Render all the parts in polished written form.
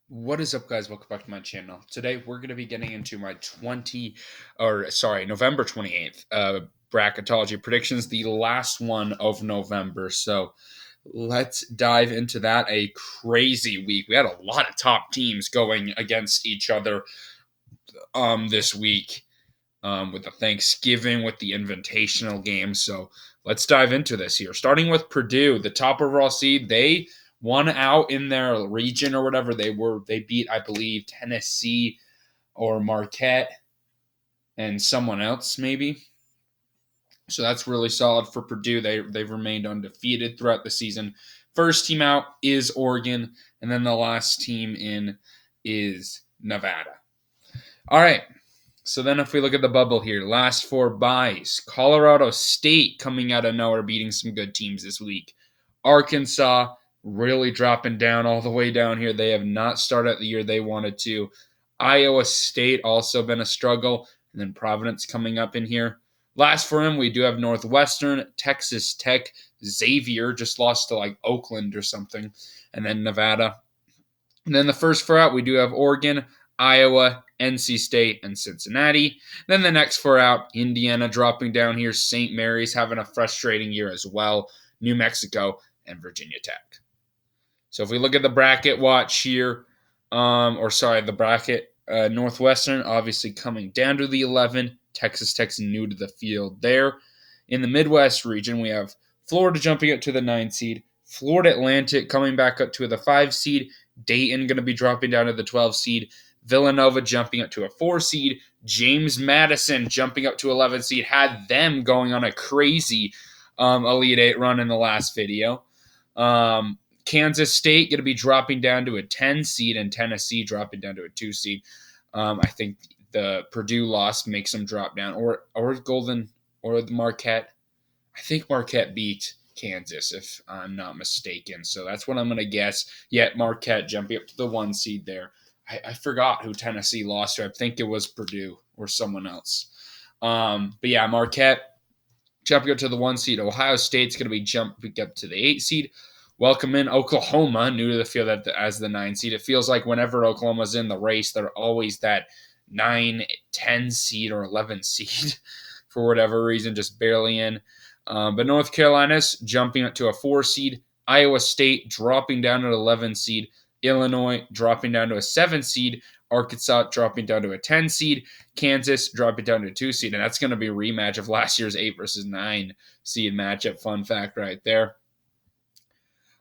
What is up, guys? Welcome back to my channel. Today, we're going to be getting into my November 28th Bracketology Predictions, the last one of November. So let's dive into that. A crazy week. We had a lot of top teams going against each other this week with the Thanksgiving, with the Invitational game. So let's dive into this here. Starting with Purdue, the top overall seed. They won out in their region or whatever. They beat, I believe, Tennessee or Marquette and someone else maybe. So that's really solid for Purdue. They've remained undefeated throughout the season. First team out is Oregon, and then the last team in is Nevada. All right. So then if we look at the bubble here, last four byes, Colorado State coming out of nowhere, beating some good teams this week. Arkansas really dropping down all the way down here. They have not started the year they wanted to. Iowa State also been a struggle. And then Providence coming up in here. Last for him, we do have Northwestern, Texas Tech, Xavier just lost to like Oakland or something, and then Nevada. And then the first four out, we do have Oregon, Iowa, NC State, and Cincinnati. Then the next four out, Indiana dropping down here, St. Mary's having a frustrating year as well, New Mexico, and Virginia Tech. So if we look at the bracket watch here, the bracket, Northwestern obviously coming down to the 11. Texas Tech's new to the field there. In the Midwest region, we have Florida jumping up to the 9 seed, Florida Atlantic coming back up to the 5 seed, Dayton going to be dropping down to the 12 seed, Villanova jumping up to a 4 seed, James Madison jumping up to 11 seed, had them going on a crazy Elite 8 run in the last video. Kansas State going to be dropping down to a 10 seed, and Tennessee dropping down to a 2 seed. I think the Purdue loss makes them drop down, or Golden, or the Marquette. I think Marquette beat Kansas, if I'm not mistaken. So that's what I'm going to guess. Yet Marquette jumping up to the 1 seed there. I forgot who Tennessee lost to. I think it was Purdue or someone else. But yeah, Marquette jumping up to the 1 seed. Ohio State's going to be jumping up to the 8 seed. Welcome in Oklahoma, new to the field as the 9 seed. It feels like whenever Oklahoma's in the race, they're always that 9, 10 seed or 11 seed for whatever reason, just barely in. But North Carolina's jumping up to a 4 seed. Iowa State dropping down to an 11 seed. Illinois dropping down to a 7 seed. Arkansas dropping down to a 10 seed. Kansas dropping down to a 2 seed. And that's going to be a rematch of last year's 8 versus 9 seed matchup. Fun fact right there.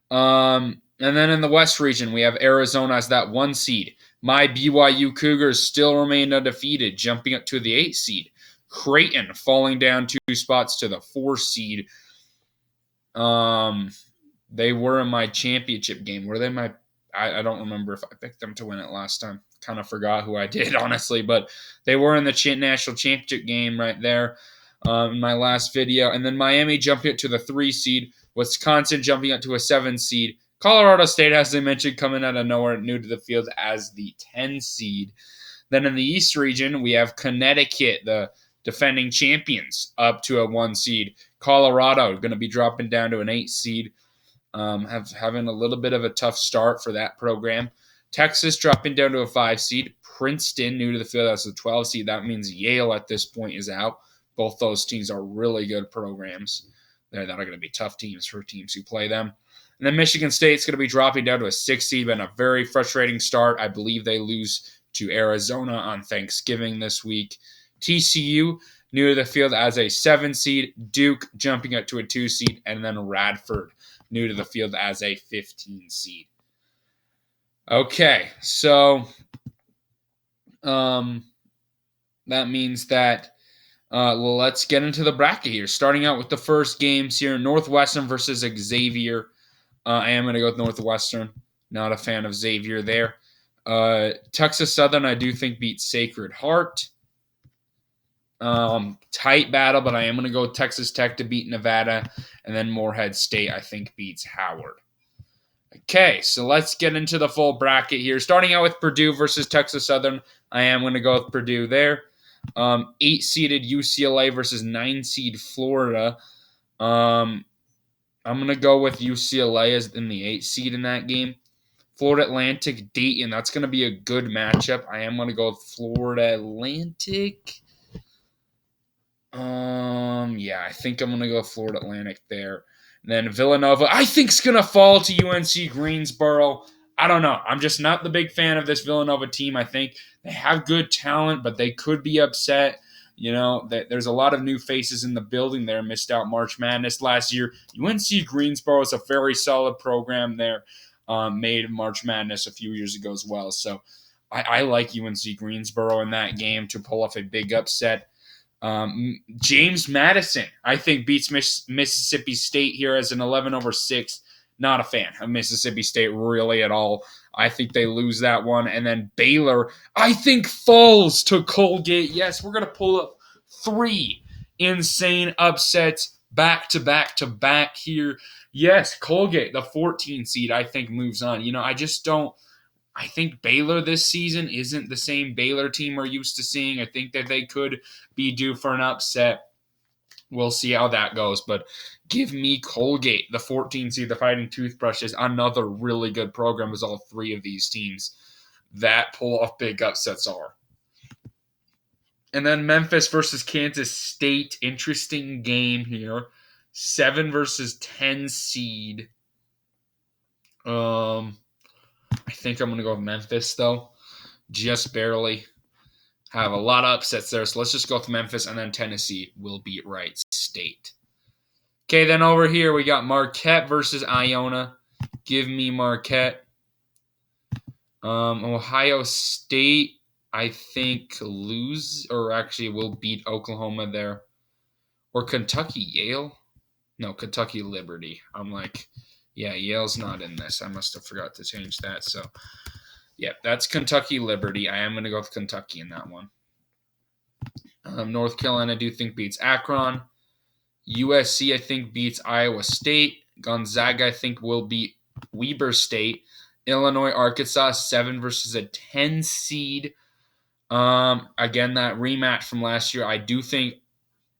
And then in the West region, we have Arizona as that 1 seed. My BYU Cougars still remain undefeated, jumping up to the 8 seed. Creighton falling down 2 spots to the 4 seed. They were in my championship game. Were they my? I don't remember if I picked them to win it last time. Kind of forgot who I did, honestly, but they were in the national championship game right there in my last video. And then Miami jumping up to the 3 seed. Wisconsin jumping up to a 7 seed. Colorado State, as I mentioned, coming out of nowhere, new to the field as the 10 seed. Then in the East region, we have Connecticut, the defending champions, up to a 1 seed. Colorado going to be dropping down to an 8 seed, having a little bit of a tough start for that program. Texas dropping down to a 5 seed. Princeton, new to the field, as a 12 seed. That means Yale at this point is out. Both those teams are really good programs. That are going to be tough teams for teams who play them. And then Michigan State's going to be dropping down to a 6 seed, been a very frustrating start. I believe they lose to Arizona on Thanksgiving this week. TCU, new to the field as a 7 seed. Duke jumping up to a 2 seed. And then Radford, new to the field as a 15 seed. Okay, so that means that let's get into the bracket here. Starting out with the first games here, Northwestern versus Xavier. I am going to go with Northwestern. Not a fan of Xavier there. Texas Southern, I do think, beats Sacred Heart. Tight battle, but I am going to go with Texas Tech to beat Nevada. And then Morehead State, I think, beats Howard. Okay, so let's get into the full bracket here. Starting out with Purdue versus Texas Southern. I am going to go with Purdue there. 8-seeded UCLA versus 9-seed Florida. I'm going to go with UCLA as in the 8 seed in that game. Florida Atlantic, Dayton. That's going to be a good matchup. I am going to go with Florida Atlantic. Yeah, I think I'm going to go Florida Atlantic there. And then Villanova, I think, is going to fall to UNC Greensboro. I don't know. I'm just not the big fan of this Villanova team. I think they have good talent, but they could be upset. There's a lot of new faces in the building there. Missed out March Madness last year. UNC Greensboro is a very solid program there. Made March Madness a few years ago as well. So I like UNC Greensboro in that game to pull off a big upset. James Madison, I think, beats Mississippi State here as an 11/6. Not a fan of Mississippi State really at all. I think they lose that one. And then Baylor, I think, falls to Colgate. Yes, we're going to pull up 3 insane upsets back to back to back here. Yes, Colgate, the 14 seed, I think moves on. I think Baylor this season isn't the same Baylor team we're used to seeing. I think that they could be due for an upset. We'll see how that goes. But give me Colgate, the 14 seed, the Fighting Toothbrushes, another really good program as all 3 of these teams that pull off big upsets are. And then Memphis versus Kansas State. Interesting game here. 7 versus 10 seed. I think I'm going to go with Memphis, though. Just barely. Have a lot of upsets there, so let's just go with Memphis, and then Tennessee will beat Wright State. Okay, then over here we got Marquette versus Iona. Give me Marquette. Ohio State, I think, will beat Oklahoma there. Or Kentucky, Yale? No, Kentucky Liberty. I'm like, yeah, Yale's not in this. I must have forgot to change that. So, yeah, that's Kentucky Liberty. I am going to go with Kentucky in that one. North Carolina, I do think, beats Akron. USC, I think, beats Iowa State. Gonzaga, I think, will beat Weber State. Illinois, Arkansas, 7 versus a 10 seed. Again, that rematch from last year, I do think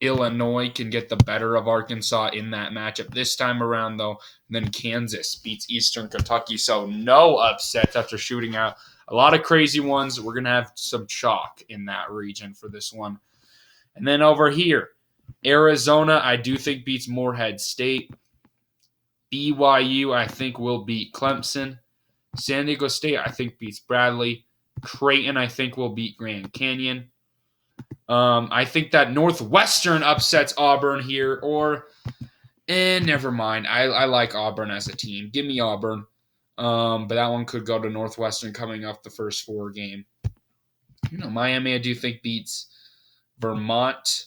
Illinois can get the better of Arkansas in that matchup this time around, though. Then Kansas beats Eastern Kentucky. So no upsets after shooting out a lot of crazy ones. We're going to have some chalk in that region for this one. And then over here, Arizona, I do think, beats Morehead State. BYU, I think, will beat Clemson. San Diego State, I think, beats Bradley. Creighton, I think, will beat Grand Canyon. I think that Northwestern upsets Auburn here, never mind. I like Auburn as a team. Give me Auburn. But that one could go to Northwestern coming off the first 4 game. Miami, I do think, beats Vermont.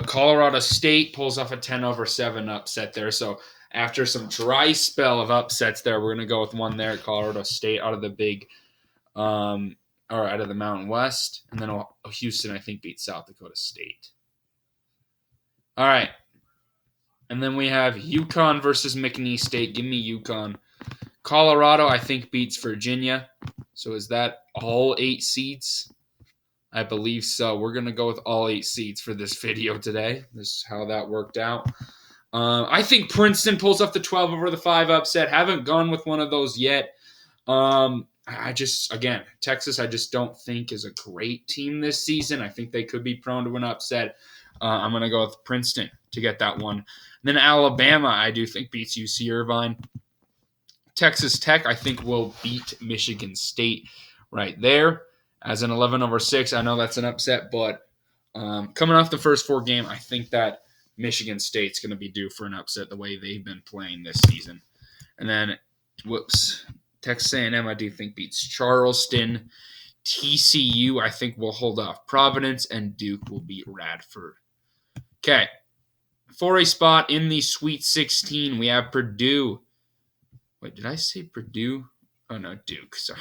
Colorado State pulls off a 10/7 upset there. So after some dry spell of upsets there, we're going to go with one there at Colorado State out of the big or out of the Mountain West. And then Houston, I think, beats South Dakota State. All right. And then we have UConn versus McNeese State. Give me UConn. Colorado, I think, beats Virginia. So is that all 8 seeds? I believe so. We're going to go with all 8 seeds for this video today. This is how that worked out. I think Princeton pulls off the 12/5 upset. Haven't gone with one of those yet. Texas, I just don't think is a great team this season. I think they could be prone to an upset. I'm going to go with Princeton to get that one. And then Alabama, I do think, beats UC Irvine. Texas Tech, I think, will beat Michigan State right there as an 11/6. I know that's an upset, but coming off the first 4 game, I think that Michigan State's going to be due for an upset the way they've been playing this season. And then, Texas A&M, I do think, beats Charleston. TCU, I think, will hold off Providence, and Duke will beat Radford. Okay. For a spot in the Sweet 16, we have Purdue. Wait, did I say Purdue? Oh, no, Duke. So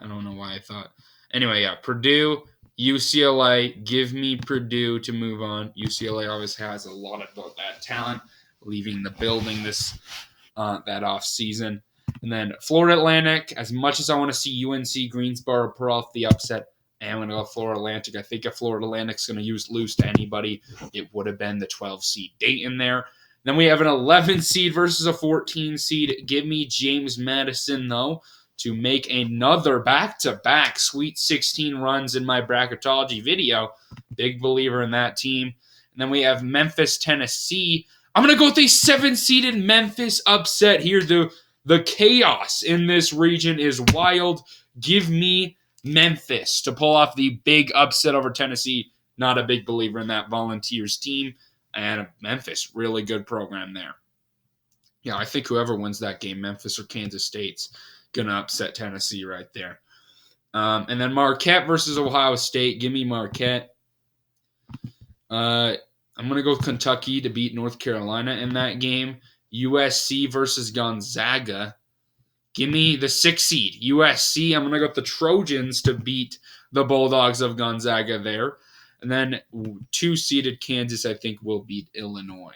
I don't know why I thought. Anyway, yeah, Purdue, UCLA. Give me Purdue to move on. UCLA always has a lot of that talent leaving the building that off season. And then Florida Atlantic, as much as I want to see UNC Greensboro pull off the upset, I am going to go Florida Atlantic. I think if Florida Atlantic's going to lose to anybody, it would have been the 12-seed Dayton there. Then we have an 11 seed versus a 14 seed. Give me James Madison, though. to make another back-to-back Sweet 16 runs in my bracketology video. Big believer in that team. And then we have Memphis, Tennessee. I'm going to go with a 7-seeded Memphis upset here. The chaos in this region is wild. Give me Memphis to pull off the big upset over Tennessee. Not a big believer in that Volunteers team. And Memphis, really good program there. Yeah, I think whoever wins that game, Memphis or Kansas State's going to upset Tennessee right there. And then Marquette versus Ohio State. Give me Marquette. I'm going to go with Kentucky to beat North Carolina in that game. USC versus Gonzaga. Give me the 6 seed, USC. I'm going to go with the Trojans to beat the Bulldogs of Gonzaga there. And then 2-seeded Kansas, I think, will beat Illinois.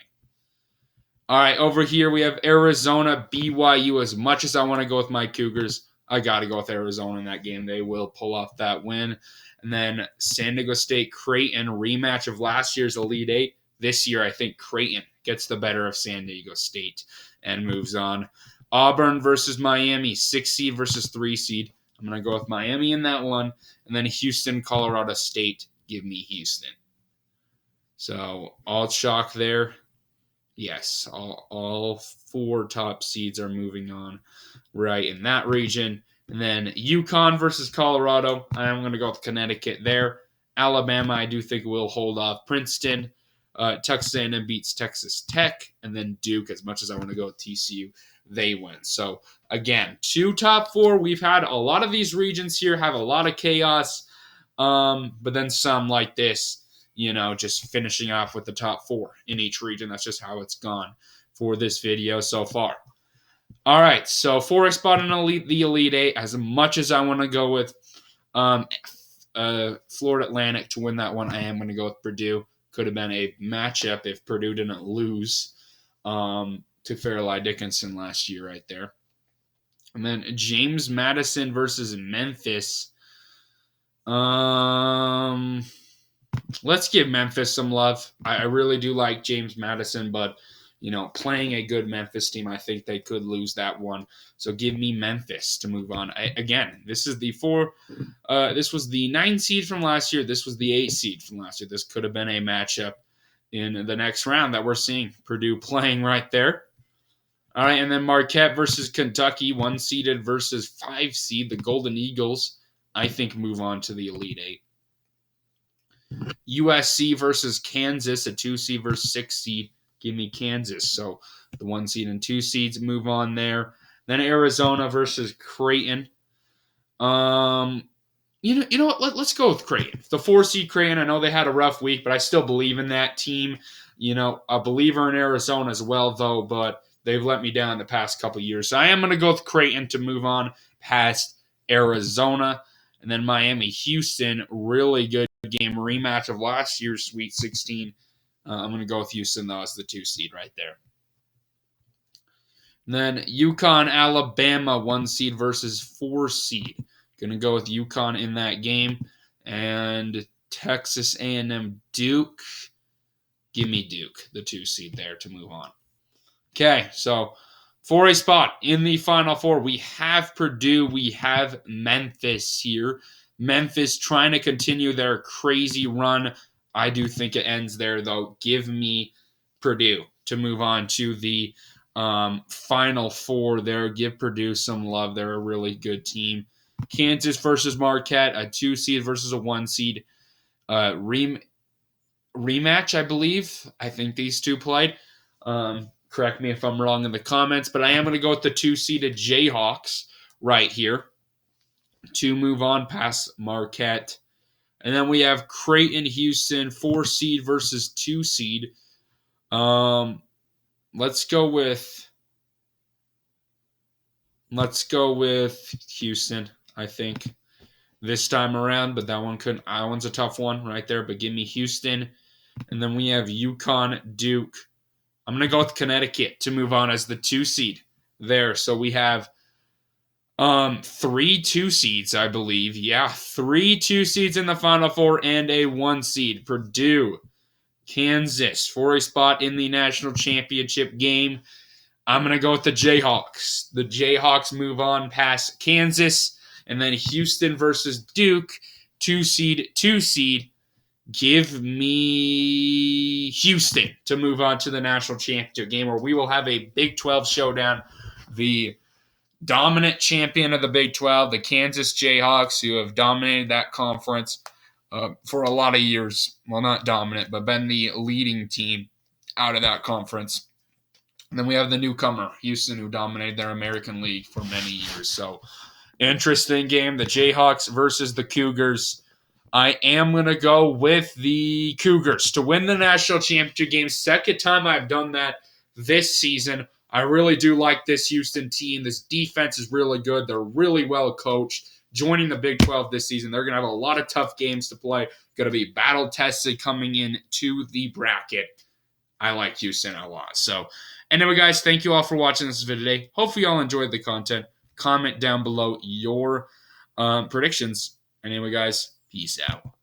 All right, over here we have Arizona, BYU. As much as I want to go with my Cougars, I got to go with Arizona in that game. They will pull off that win. And then San Diego State, Creighton, rematch of last year's Elite Eight. This year, I think Creighton gets the better of San Diego State and moves on. Auburn versus Miami, 6 seed versus 3 seed. I'm going to go with Miami in that one. And then Houston, Colorado State. Give me Houston. So all chalk there. Yes, all 4 top seeds are moving on right in that region. And then UConn versus Colorado. I'm going to go with Connecticut there. Alabama, I do think will hold off Princeton. Texas A&M beats Texas Tech. And then Duke, as much as I want to go with TCU, they win. So, again, 2 top 4. We've had a lot of these regions here have a lot of chaos. But then some like this, just finishing off with the top 4 in each region. That's just how it's gone for this video so far. All right, so 4 spot in the Elite Eight. As much as I want to go with Florida Atlantic to win that one, I am going to go with Purdue. Could have been a matchup if Purdue didn't lose to Fairleigh Dickinson last year right there. And then James Madison versus Memphis. Let's give Memphis some love. I really do like James Madison, but playing a good Memphis team, I think they could lose that one. So give me Memphis to move on. Again, this is the 4. This was the 9 seed from last year. This was the 8 seed from last year. This could have been a matchup in the next round that we're seeing Purdue playing right there. All right, and then Marquette versus Kentucky, 1-seeded versus 5 seed. The Golden Eagles, I think, move on to the Elite Eight. USC versus Kansas, a 2 seed versus 6 seed. Give me Kansas. So the 1 seed and 2 seeds move on there. Then Arizona versus Creighton. You know what? Let's go with Creighton. The 4 seed Creighton. I know they had a rough week, but I still believe in that team. A believer in Arizona as well, though, but they've let me down the past couple years. So I am going to go with Creighton to move on past Arizona. And then Miami, Houston, really good game, rematch of last year's Sweet 16. I'm going to go with Houston, though, as the 2 seed right there. And then UConn, Alabama, 1 seed versus 4 seed. Going to go with UConn in that game. And Texas A&M, Duke. Give me Duke, the 2 seed there to move on. Okay, so for a spot in the Final Four, we have Purdue, we have Memphis here. Memphis trying to continue their crazy run. I do think it ends there, though. Give me Purdue to move on to the Final Four there. Give Purdue some love. They're a really good team. Kansas versus Marquette, a 2 seed versus a 1 seed. Rematch, I believe. I think these two played. Correct me if I'm wrong in the comments, but I am going to go with the 2-seeded Jayhawks right here to move on past Marquette. And then we have Creighton, Houston, 4 seed versus 2 seed. Let's go with Houston, I think, this time around, but that one's a tough one right there, but give me Houston. And then we have UConn, Duke. I'm going to go with Connecticut to move on as the 2 seed there. So we have 3 2 seeds, I believe. Yeah, 3 2 seeds in the Final Four and a 1 seed. Purdue, Kansas for a spot in the national championship game. I'm going to go with the Jayhawks. The Jayhawks move on past Kansas, and then Houston versus Duke, 2 seed. Give me Houston to move on to the national championship game, where we will have a Big 12 showdown. The dominant champion of the Big 12, the Kansas Jayhawks, who have dominated that conference for a lot of years. Well, not dominant, but been the leading team out of that conference. And then we have the newcomer, Houston, who dominated their American League for many years. So, interesting game. The Jayhawks versus the Cougars. I am going to go with the Cougars to win the national championship game. Second time I've done that this season. I really do like this Houston team. This defense is really good. They're really well coached. Joining the Big 12 this season, they're going to have a lot of tough games to play. Going to be battle tested coming in to the bracket. I like Houston a lot. So, anyway, guys, thank you all for watching this video today. Hopefully, you all enjoyed the content. Comment down below your predictions. Anyway, guys, peace out.